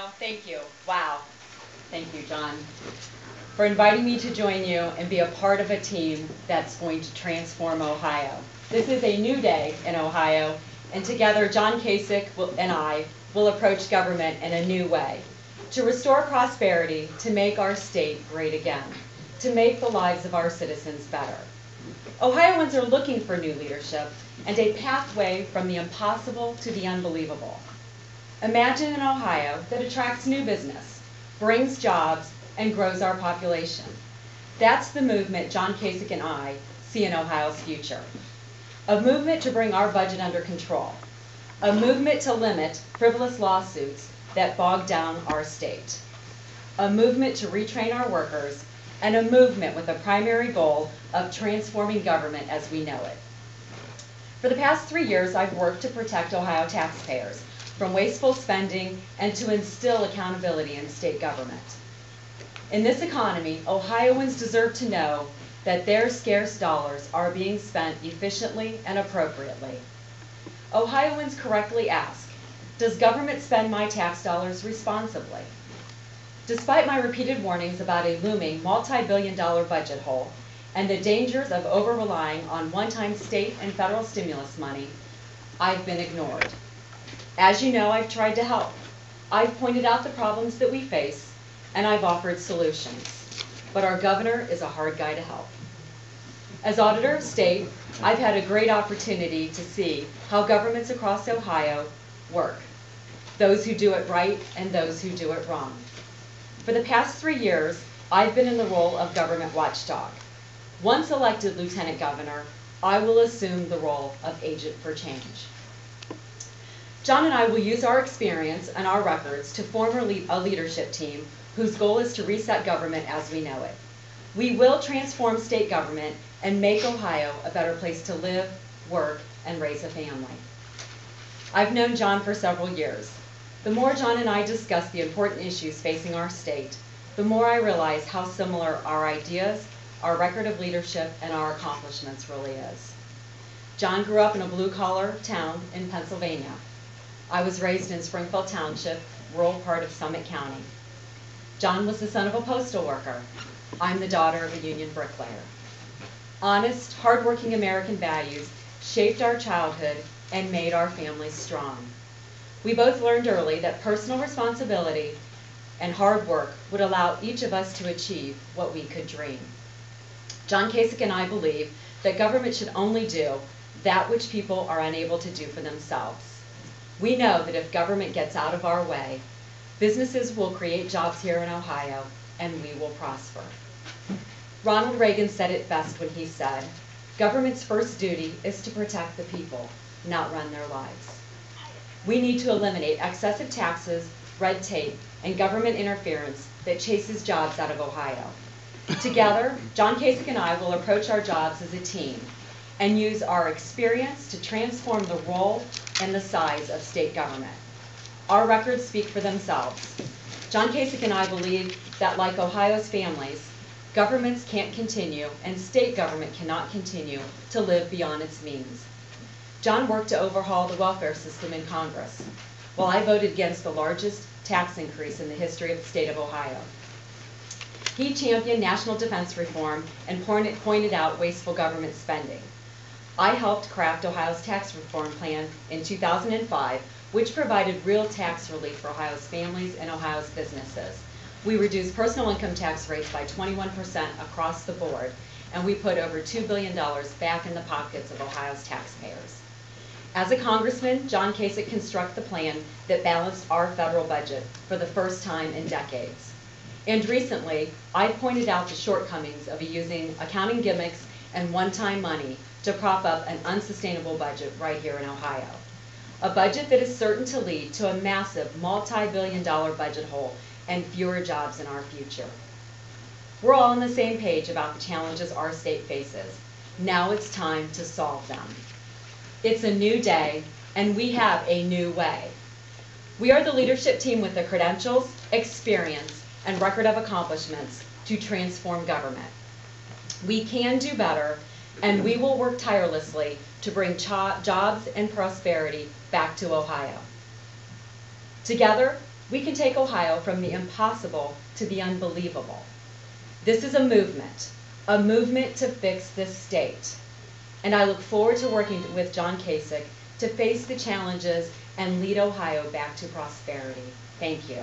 Ohio. Thank you. Wow. Thank you, John, for inviting me to join you and be a part of a team that's going to transform Ohio. This is a new day in Ohio, and together John Kasich and I will approach government in a new way, to restore prosperity, to make our state great again, to make the lives of our citizens better. Ohioans are looking for new leadership and a pathway from the impossible to the unbelievable. Imagine an Ohio that attracts new business, brings jobs, and grows our population. That's the movement John Kasich and I see in Ohio's future. A movement to bring our budget under control. A movement to limit frivolous lawsuits that bog down our state. A movement to retrain our workers, and a movement with a primary goal of transforming government as we know it. For the past 3 years, I've worked to protect Ohio taxpayers from wasteful spending and to instill accountability in state government. In this economy, Ohioans deserve to know that their scarce dollars are being spent efficiently and appropriately. Ohioans correctly ask, does government spend my tax dollars responsibly? Despite my repeated warnings about a looming multi-billion-dollar budget hole and the dangers of over-relying on one-time state and federal stimulus money, I've been ignored. As you know, I've tried to help. I've pointed out the problems that we face, and I've offered solutions. But our governor is a hard guy to help. As auditor of state, I've had a great opportunity to see how governments across Ohio work, those who do it right and those who do it wrong. For the past 3 years, I've been in the role of government watchdog. Once elected lieutenant governor, I will assume the role of agent for change. John and I will use our experience and our records to form a leadership team whose goal is to reset government as we know it. We will transform state government and make Ohio a better place to live, work, and raise a family. I've known John for several years. The more John and I discuss the important issues facing our state, the more I realize how similar our ideas, our record of leadership, and our accomplishments really is. John grew up in a blue-collar town in Pennsylvania. I was raised in Springfield Township, rural part of Summit County. John was the son of a postal worker. I'm the daughter of a union bricklayer. Honest, hardworking American values shaped our childhood and made our families strong. We both learned early that personal responsibility and hard work would allow each of us to achieve what we could dream. John Kasich and I believe that government should only do that which people are unable to do for themselves. We know that if government gets out of our way, businesses will create jobs here in Ohio, and we will prosper. Ronald Reagan said it best when he said, government's first duty is to protect the people, not run their lives. We need to eliminate excessive taxes, red tape, and government interference that chases jobs out of Ohio. Together, John Kasich and I will approach our jobs as a team and use our experience to transform the role and the size of state government. Our records speak for themselves. John Kasich and I believe that, like Ohio's families, governments can't continue and state government cannot continue to live beyond its means. John worked to overhaul the welfare system in Congress, while I voted against the largest tax increase in the history of the state of Ohio. He championed national defense reform and pointed out wasteful government spending. I helped craft Ohio's tax reform plan in 2005, which provided real tax relief for Ohio's families and Ohio's businesses. We reduced personal income tax rates by 21% across the board, and we put over $2 billion back in the pockets of Ohio's taxpayers. As a congressman, John Kasich constructed the plan that balanced our federal budget for the first time in decades. And recently, I pointed out the shortcomings of using accounting gimmicks and one-time money to prop up an unsustainable budget right here in Ohio. A budget that is certain to lead to a massive multi-billion-dollar budget hole and fewer jobs in our future. We're all on the same page about the challenges our state faces. Now it's time to solve them. It's a new day, and we have a new way. We are the leadership team with the credentials, experience, and record of accomplishments to transform government. We can do better, and we will work tirelessly to bring jobs and prosperity back to Ohio. Together, we can take Ohio from the impossible to the unbelievable. This is a movement to fix this state. And I look forward to working with John Kasich to face the challenges and lead Ohio back to prosperity. Thank you.